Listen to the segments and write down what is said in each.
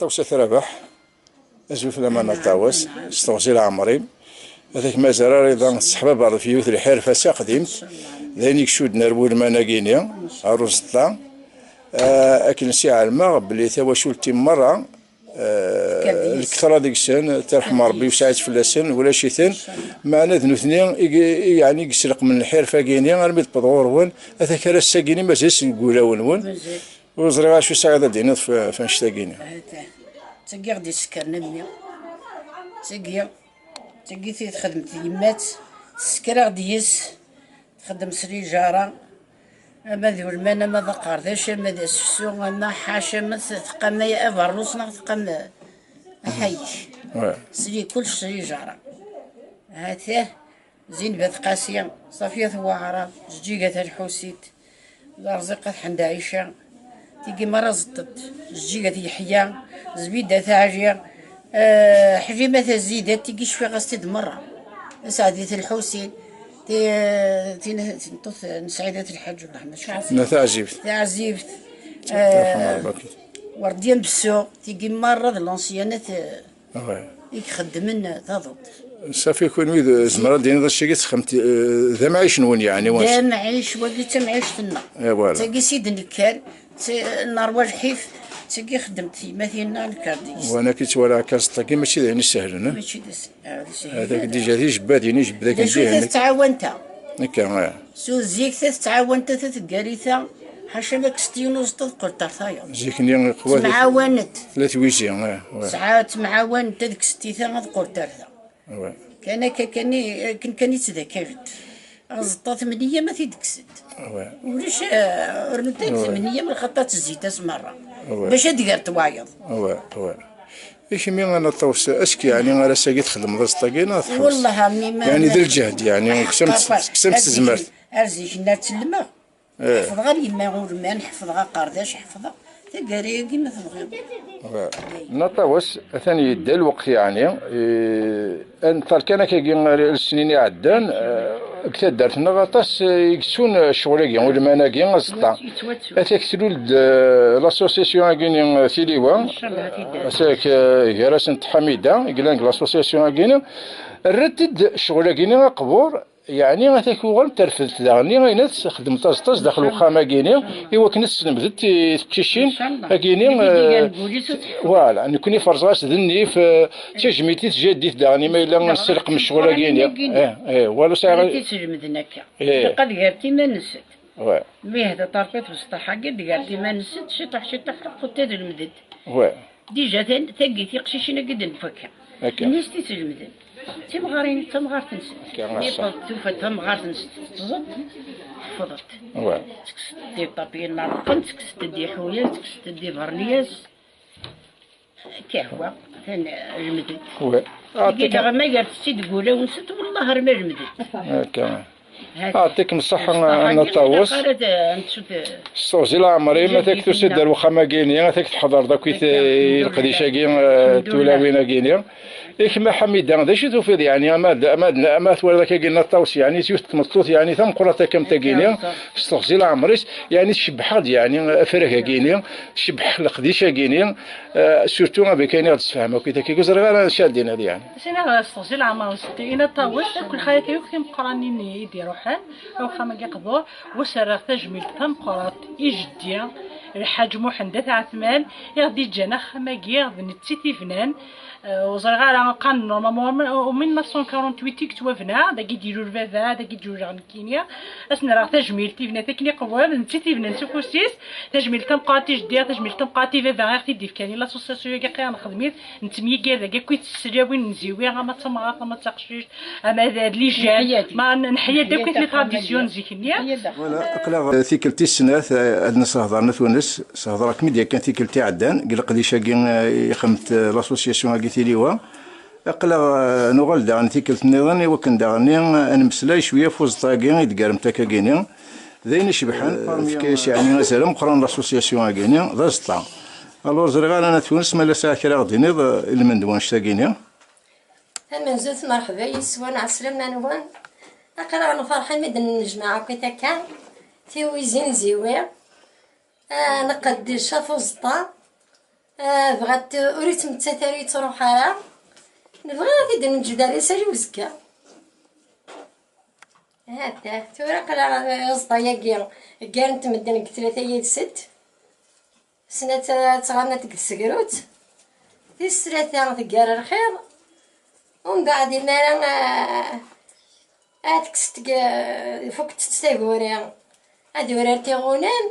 طوسة ربح أزوف لما نطاوس استغزي العمري هذاك مازال رضا الصحبة بعض في يوث الحرفة فاسا قديمت ذانيك شود نربو المناقينيا عروس الطا أكل ساعة الماء بلي ثوا شولتي مرة الكثرة ديك السن ترحم ربي وساعات فلاسن ولا شي ثان معنا ذنوثني يعني يسرق من الحرفة كينيا رميت بدغورون هذاك راه الساكيني مازال نقولاون وزريغا شو ساعة دينا فنشتاقيني تلقى غادي سكرنا مني تلقى تخدم يمات السكرة غادي تخدم سري جارة أما ذو المانا ما ذا قرداش ما ذا سفسو ما حاشا ما تقام يا أفرلوس ما تقام حيش سري كلش سري جارة هاته زين بات قاسية صافية ثوارة زجيجة الحوسيت رزقت حند عيشة تيجي مرة زطت زجيجة يحيى زبيدة ثاجية حجيمة الزيدات تيجي شوي غاستيد مرة سعدية الحوسين تنطث سعيدة الحج والرحمة نتاعزيفت تعزيفت ورديان بالسوق تيجي مرة لونسيانات يخدمن تضبط صافي يكون ويد زمرة دينا ذا الشيء تخمت ذا معيش نون يعني واش ذا معيش ولي تمعيش تنا تاقي سيد نكال النار حيف تاقي خدمت مثلنا الكارديس وانا كي تورا كاستاكي ماشي يعني سهل ماشي سهل هذاك ديجا تي جباديني جبد ذاك الجهه تعاونت هكا سو زيك تعاونت تتقاريتا حاشا ما كستيونوز تذكر ترثايا زيكني قوات معاونت ثلاث ويزيان ساعات معاونت تذك ستيثا تذكر ترثا كان يتذكرت غزطة 8 ما تيدكست ولاش رمتك 8 من خطات الزيت مرة باش تقدر توايض ايش مين انا طوس اسكي يعني انا ساقي تخدم رزطاكينا والله ما يعني ذا الجهد يعني قسمت زمرت ارزيك نات الماء حفظ غير يما غورمان حفظ غير قرداش حفظ تقاري كيما تبغي نطوس ثاني يدى الوقت يعني انت كان كي السنين عدان كتا دارتنا غطاس يكسون شغل كاع ولا مناكي غزطا اتكثروا لاسوسيسيون كاين تيليوا ساك غراسن حميده قلنا لاسوسيسيون كاين ردد شغل كاين قبور يعني غتكون ترفدت داغني غينات خدمت طاز داخل الوخامه كاينين ايوا كنت سنبدت تكشين كاينين فوالا نكوني فرزاس ذني في تجميتي تجديت داغني ما الا نسرق من الشغل كاينين والو ساعه تجمدنا قد قالتي ما نسيت مي هذا طرفت وسطها قد قالتي ما نسيت شطح قلت هذا المدد ديجا ثقيتي قشيشنا قد نفكها نستي تجمدن تمغارين تمغار تنسى يبقى توفى تمغار تنسى تزط حفظت تكستي طابين نارقن تكستي حويا تكستي برنياس كهوة ثاني جمدت كي ما قالت سيد قوله ونسيت والله رمى جمدت كمان يعطيكم الصحة أنا طاووس الصوزي العمري ما تكتو سيد الوخامة كينيا ما تحضر داكويت القديشة كين تولاوينا كينيا كما حميدة ذا شي توفيد يعني ما تولى كينا الطاوس يعني سيوت تمطوط يعني ثم قرطة كم تاكينيا الصوزي العمري يعني تشبح يعني فرقة كينيا تشبح القديشة كينيا سورتو ما بكاينين تفهم كي كيكوز راه شادين هذه يعني سينا الصوزي العمري ستين الطاوس كل حاجة كيوكتي مقرانين يديروا حال وخا قبور وسرغ تجميل تم قرات إجديا الحاج محمد عثمان يغدي جانا خماقيا نتسيتي فنان وزرغا قان نورمالمون ومن 1948 كتوفنا داكي يديروا الفافا داكي يديروا جان كينيا اسنا راه تجميل تيفنا تكني قوال نتسيتي فنان سوكوسيس تجميل تنقاتي جديا تجميل تنقاتي فافا غير تيديف كاني لاسوسياسيون كاع نخدميت نتمي كاع كويت السراوين نزيوي ما تمغاط ما تقشيش اما هذا لي جان ما نحيا داك لي تراديسيون زيكنيا ولا اقلا ثيكلتي السنات عندنا صهضرنا ثونس صهضره كميديا كان ثيكلتي عدان قال قديش يخمت لاسوسياسيون تيليوا اقلا نغل داغن تيكلت النظام وكن داغني نمسلاي شويه فوزطاكي يدقارم تاكاكيني ذين شبحان فكاش يعني مثلا مقرن لاسوسياسيون كاينين ذا سطا الور زريغا انا تونس مالا ساعه كرا غديني المندوان شتاكيني منزلت مرحبا يسوان عسلامنا نوان اقرا فرحان مد الجماعه كي تاكا تيوي زين زيوي نقد شافو زطا بغات أريد متثري تروح على نبغي غادي نجد على سالي وزكا هذا توراق راه صطايا كان تمدن قلت له ثلاثة ست سنة تغنى تكسكروت في الثلاثة تقار الخير ومن بعد ما راه تكست فوق تستاغوري هادي ورارتي غونام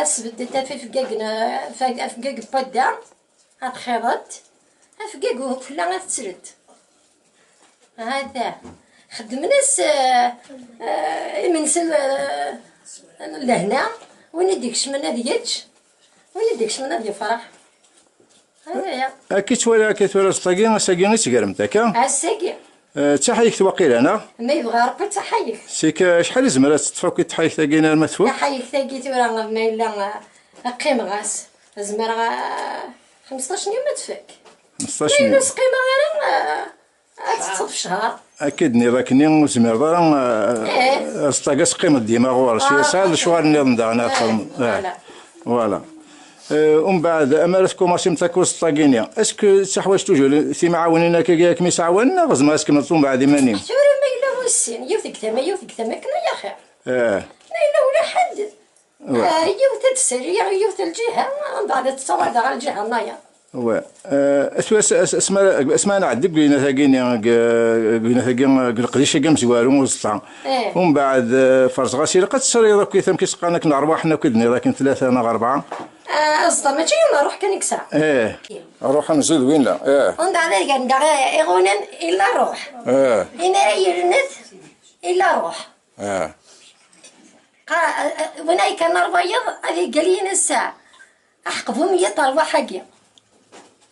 اسبد تا في فكاكنا فكاك بدا هاد خيرت فكاك وكلا غتسرد هذا خدم ناس المنسل لهنا وين ديكش من هاديتش وين ديكش من هادي فرح هذايا كيتوالى سطاكي ساكي تقرمتك عساكي تحيك توقيل انا ما يبغى ربي تحيك سيك شحال زمرات تفوق تحيك تاكينا المثفوق تحيك تاكي تورا ما الا قيم غاس زمر 15 يوم ما تفك 15 يوم ناس قيمه غير تصف شهر اكيد ني راكني وزمر راه سطاكاس قيمه ديما غور شي سال شوار النظام دانا فوالا ومن بعد امارات كوماسي نتاكو سطاكينيا اسكو تحوايج توجو في معاونينا كياك مي سعونا غزما اسكو نطون بعد ماني شورا ما الا هو السين يوثك تما كنا يا خير ما الا ولا حد يوث السريع يوث الجهه من بعد تصور على الجهه نايا اسماء عندك قلنا ثاقينا قديش كاع مزوارو وسطا ومن بعد فرز غاسي قد تصري راك كيثم كيسقانك ارواحنا كدني راكن ثلاثه انا اربعه اصلا ماشي ما نروح كان يكسع روح نزيد وين لا ومن بعد كندع يغونن الا روح هنا يرنث الا روح وانا كان ربيض هذه قال لي الساعه احقبهم 100 ارواح حقي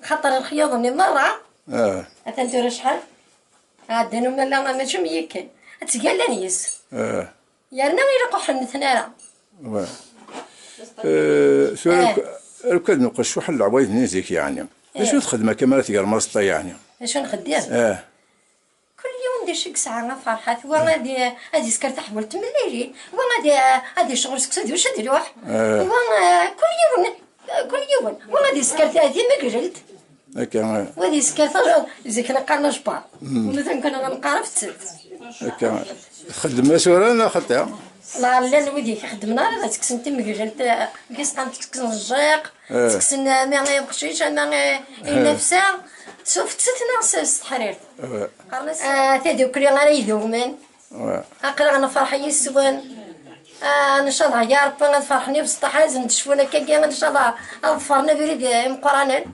خاطر الخيوط من مرة أتنتو شحال عادنا ملا ماشي ميكن تقال لنيس يارنا يلقوا حنا ثنارا سؤال ركد نقول شو حل عوايد نيزيك يعني شو تخدم كما تقال مسطا يعني شو نخدم كل يوم ندير شي ساعة فرحات وغادي سكرت حولت من الليل وغادي شغل سكسد واش تروح كل يوم وغادي سكرت هذه ما قجلت هكا وغادي سكرت زي كنا قالنا جبار ومثلا كنا غنقرا في السد هكا خدمنا سورانا خطيها لا ودي خدمنا راه تكسن تم قجلت كيسقان تكسن الجيق تكسن ما بقشيش انا نفسها سوف تستنا التحرير تادو كلي غير يذومن اقرا انا فرحي السوان ان شاء الله يا ربي غنفرحني بسطح لازم تشوفونا كاع ان شاء الله غنفرنا بريد مقرانا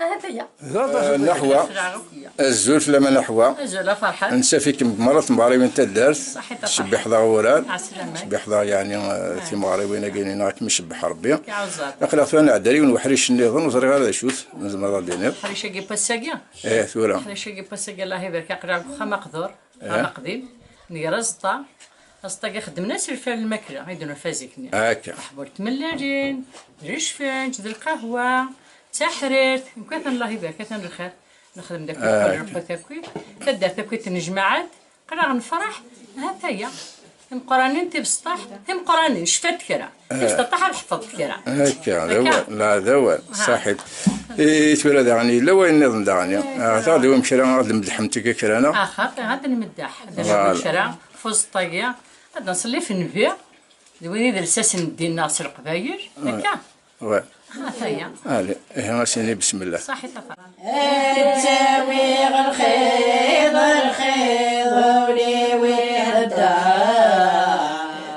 هذايا نحو الزول لما نحو الزول فرحة نسى فيك مرات مغاربين تدارس شبح ذا غوران شبح ذا يعني في مغاربين كاينين راك مشبح ربي اقلا ثاني عدري ونوحريش النظام وزري غير شوف نزل هذا دينار حريشه كي باساكيا ثورا حريشه كي باساكيا الله يبارك اقرا خما قدور انا قديم نيرزطا أصدق خدمنا سلفة الماكلة هيدنا فازيكني هكا حبور تملاجين رشفان ذي القهوة تحرير يمكن الله يبارك كثر الخير نخدم داك الكل تاكوي تدار تاكوي تنجمعات قرا غنفرح هاتا هي هم قرانين تبسطح هم قرانين شفت كرا تبسطح حفظت كرا هكا لا ذوال صاحب تولد يعني لو النظام دعني هذا هو مشرا غادي مدحمتك كرانا خاطر غادي نمدح هذا مشرا فوز الطاقية غادي نصلي في النبي وين الاساس ندي ناصر القبايل هكا هاهي هي سيدي بسم الله صحيح تفرح تساوي الخيض ولي وهدا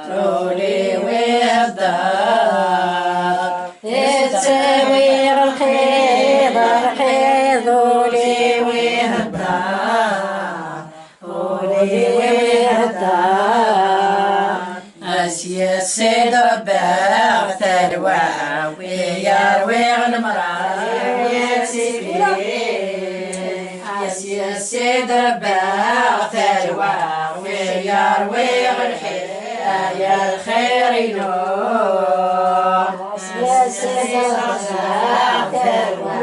رولي وهدا تساوي الخيض ولي وهدا رولي وهدا اسيا السيد رباه ثروى ويروي المرأة يا سيد رباه ثروى ويروي الحياة يا الخير ينور يا سيد رباه ثروى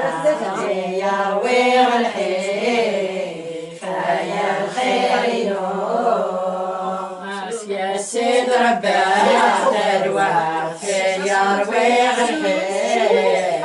ويروي الحياة يا الخير ينور يا سيد رباه ثروى ويروي الحياة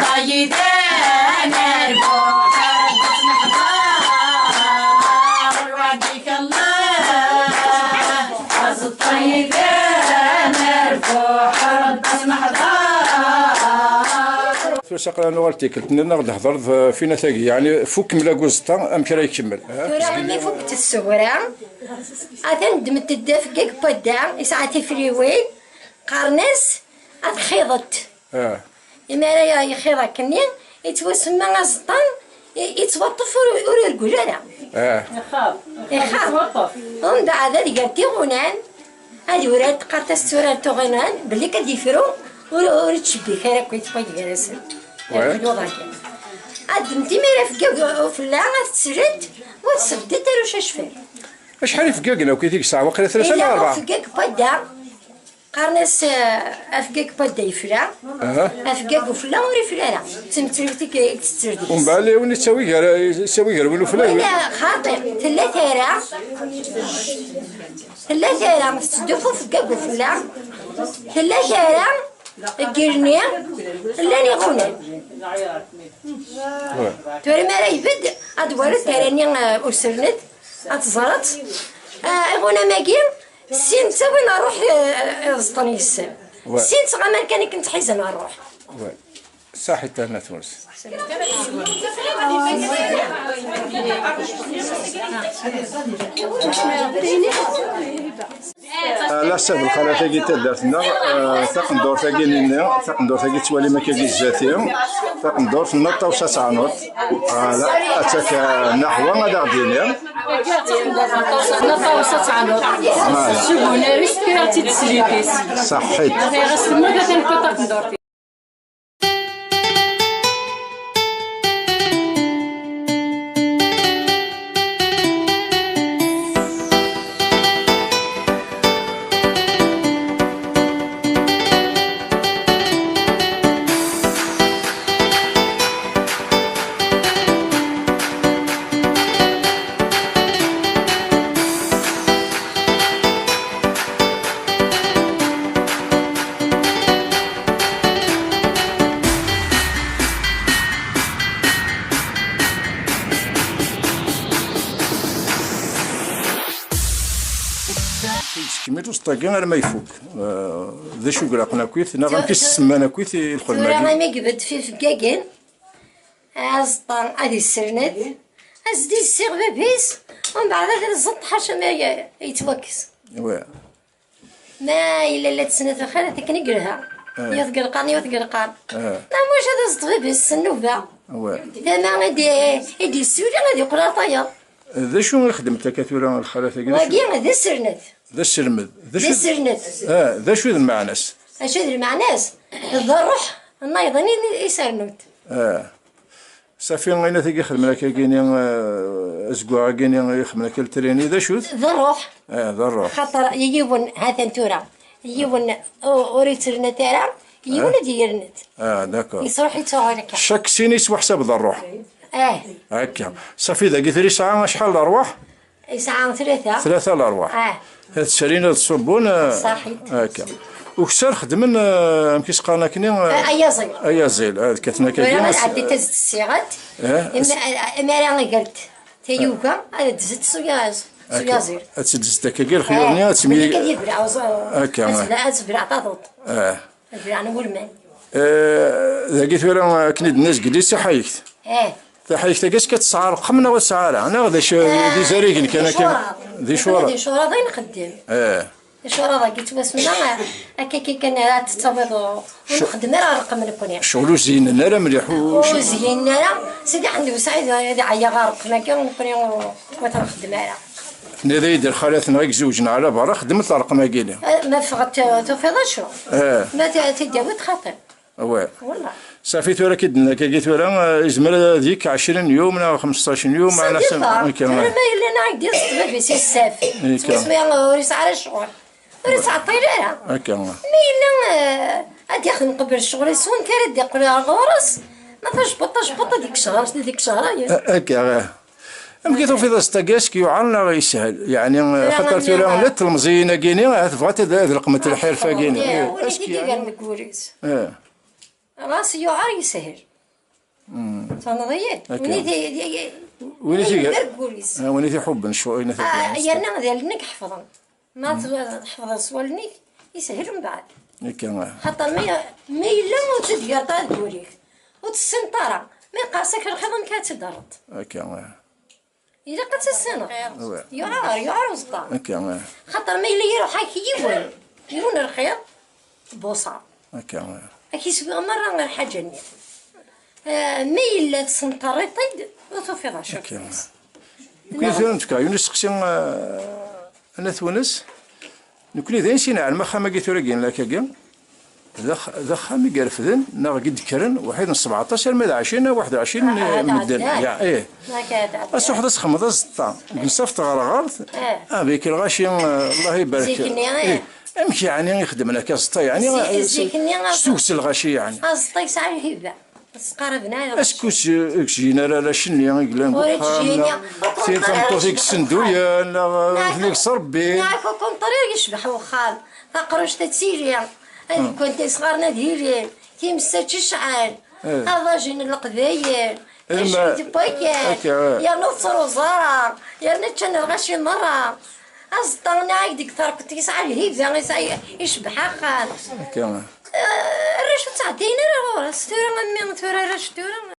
الطيدان ربوح ربط نحضر وعديك الله عز الطيدان ربوح ربط نحضر ساقلا نوالتي كنت نغد نهضر فينا ثاقي يعني فوق كملا كوزطا ام كرا يكمل تورا ملي فوقت السورة أثن دمت الدف كيك بدا يسعى فريوين قرنس أتخيضت إما راه يخيض كني يتوسمى غزطان يتوطف ويرقل أنا يخاف ومن بعد هذه قالت غنان هذه ورات قالت السورة تغنان بلي كديفرو وريت تشبي خير كويت فايت جالسين قدمتي ميرا فكاك فلا تسرد وتسبدت روش شفير شحال فكاكنا وكي ديك الساعه وقيله 3 ولا 4 فكاك بدا قرنس افكاك بدا يفلا افكاك وفلا وري فلا تمتلتي تستردي ومن بعد وين يساوي غير وين فلا لا خاطر ثلاثة راه مستدفو فكاك وفلا ثلاثة راه الجرنية اللي غنى توري ما راه يبد ادوار تراني اسرنت اتزرت غنى ماكين سين تا وين نروح زطني السام سين تغامر كان كنت حيزه نروح صحيح انا تونس لا سبب الخلا تاقي تدارتنا تقندور تاقي لنا تقندور تاقي توالي ما كاكي الزاتي تقندور في النطة وساسع نوط لا أتاك نحو غادا غدينا نطة وساسع نوط شوفونا ريسبيراتي تسليتيس صحيت غاس المدة تنكو تقندور كميتو سطاكين غير ما يفوق ذا شو قراقنا كويث نغم كيس السمانة كويث يدخل ماكي تورا ما قبد في فكاكين أزطان هذه السرند أزدي السيغ بابيس ومن بعد هذا الزط حاشا ما يتوكس ما إلا لا تسنة خير تكني قرها يثقرقان لا مش هذا زط بابيس السنوبة تما غادي السوري غادي يقرا طيب ذا شو خدمتك كثيرا الخالة ثقيل واقي ذا السرند ذا السرمد ذا السرند ذا شو ذا المعناس شو ذا المعناس ذا الروح النايضني يسرنوت صافي غينا ثقي خدمنا كاينين اسبوع كاينين يخدمنا كالتريني ذا شو ذا الروح ذا الروح خاطر يجيبون هذا نتورا يجيبون اوريترنا تاعنا يجيبون ديرنت داكور يصروح يتوعرك شاك سين يسوى حساب ذا الروح هكا صافي ذا قلت لي ساعة شحال الأرواح؟ ساعة 3 الأرواح هاد السرينة تصبون صحيح هكا وكسر خدمن كيس قالنا كني أيازيل هاد كتنا كاين أنا عديت تزت الصيغات إما أنا قلت تيوكا أنا دزت سويازير تزت كاكير خيرني تسمي كدير بالعوز هكا أزبر عطاطوط أزبر أنا ولمان ذا قلت ولا كني الناس قلت حيكت حيكت كاس كتسعر قمنا وسعارة أنا غدا دي زاريكن كان ذي شورى ضاي نخدم شورى قلت بسم الله هكا كي كان تتصوض ونخدم راه رقم نكون شغلو زين راه مليح وزين راه سيدي عندي سعيد هذا عيا غارق ما كان نكون وتنخدم راه هذا يدير خالاتنا غير زوجنا على برا خدمت الرقم كاينه ما فقط توفيض شهور ما تداوت خاطر والله صافي تورا كدنا كي تورا يزمر ذيك 20 يوم ولا 15 يوم انا ما الا انا عندي صدمه في الساف اسمي الله وريس على الشغل وريس على الطيران هكا ما الا غادي يخدم قبل الشغل يسون كان يقول لها غورس ما فاش بطه ديك الشهر هكا مكيتو في داستاكاس كي يعلنا يسهل يعني خاطر تورا لا تلمزينا كاينين تبغى هذا القمه الحرفه كاينين اسكي قال لك وريس راسي يعار يسهل تنضيد وين تيجي كوليس وين تيحب شو وين يرنا ديالنا حفظا ما تحفظ سوالني يسهل من بعد هكا خاطر ما الا وتدير طا دوريك وتسنطره ما قاسك الخدم كتدرد هكا الا قد السنه يعار وسطا هكا خاطر ما الا يروح هكا يون الخير بوصه هكا كيسوي مره غير حاجه نيه ما الا تسنطري طيد وتوفي غاشا كي فهمتك يونس سقسي انا تونس نكوني ذا نسينا على ما خاما قيت وراكين لا كاكا ذا خامي قرفذن نا قد كرن واحد 17 مد 20 21 مدن يا ايه اش وحده تخمض السطا نصفط غرغرت بيك الغاشي الله يبارك ايه امشي يعني يخدم لك السطا يعني سوس الغاشي يعني السطا ساعه الهبه قربنا اسكوس جينا لا شني قلنا بخام سير تنطو فيك السندويه لا فيك صربي نعرفكم طريق يشبح وخال تقروش تتسيريا كنت صغارنا ديالي كيمسات الشعال هذا جينا القبايل شفتي باكيت يا نصر وزاره يا نتشن الغاشي مره اصدقنا عيدك كنت يسعى الهيبه يشبح خال كمان الرشوه تاع دينا راه ستوره ما تورا راه ستوره